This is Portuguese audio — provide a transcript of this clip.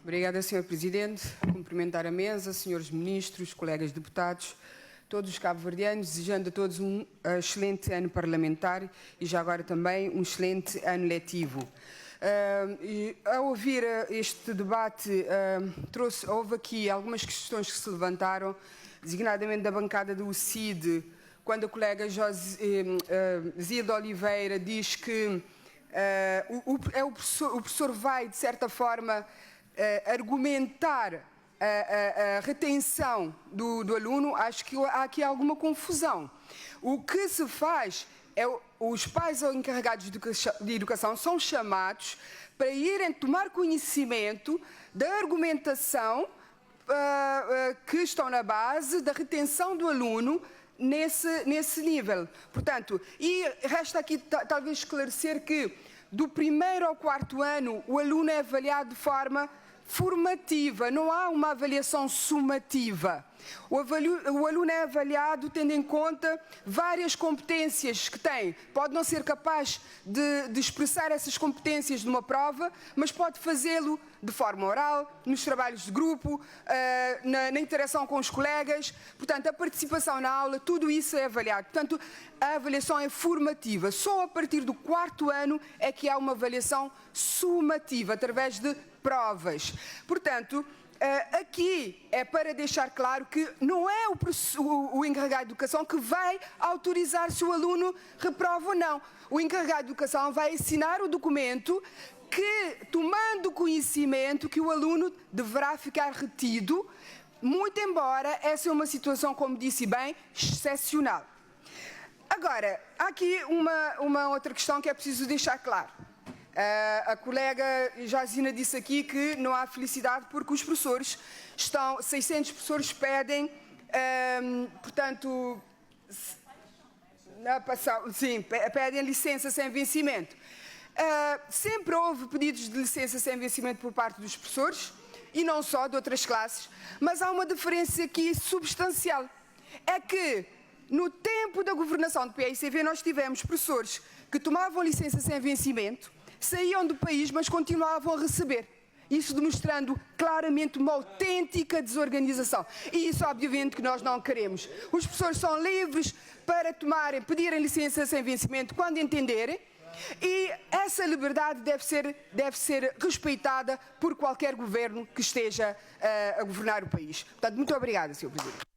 Obrigada, Sr. Presidente. Cumprimentar a mesa, senhores ministros, colegas deputados, todos os cabo-verdianos, desejando a todos um excelente ano parlamentar e já agora também um excelente ano letivo. Ao ouvir este debate, houve aqui algumas questões que se levantaram, designadamente da bancada do CID, quando a colega Zia de Oliveira diz que o professor vai, de certa forma, argumentar a retenção do aluno. Acho que há aqui alguma confusão. O que se faz é os pais ou encarregados de educação são chamados para irem tomar conhecimento da argumentação que estão na base da retenção do aluno nesse nível. Portanto, e resta aqui talvez esclarecer que do 1º ao 4º ano o aluno é avaliado de forma formativa, não há uma avaliação sumativa. O aluno é avaliado tendo em conta várias competências que tem. Pode não ser capaz de expressar essas competências numa prova, mas pode fazê-lo de forma oral, nos trabalhos de grupo, na interação com os colegas. Portanto, a participação na aula, tudo isso é avaliado. Portanto, a avaliação é formativa. Só a partir do 4º ano é que há uma avaliação sumativa, através de provas. Portanto, aqui é para deixar claro que não é o encarregado de educação que vai autorizar se o aluno reprova ou não. O encarregado de educação vai assinar o documento que, tomando conhecimento que o aluno deverá ficar retido, muito embora essa é uma situação, como disse bem, excepcional. Agora, há aqui uma outra questão que é preciso deixar claro. A colega Jazina disse aqui que não há felicidade porque os professores 600 professores pedem, portanto, pedem licença sem vencimento. Sempre houve pedidos de licença sem vencimento por parte dos professores, e não só, de outras classes, mas há uma diferença aqui substancial. É que, no tempo da governação do PAICV, nós tivemos professores que tomavam licença sem vencimento, saíam do país, mas continuavam a receber. Isso demonstrando claramente uma autêntica desorganização. E isso, obviamente, que nós não queremos. Os professores são livres para pedirem licença sem vencimento quando entenderem, e essa liberdade deve ser respeitada por qualquer governo que esteja a governar o país. Portanto, muito obrigada, Sr. Presidente.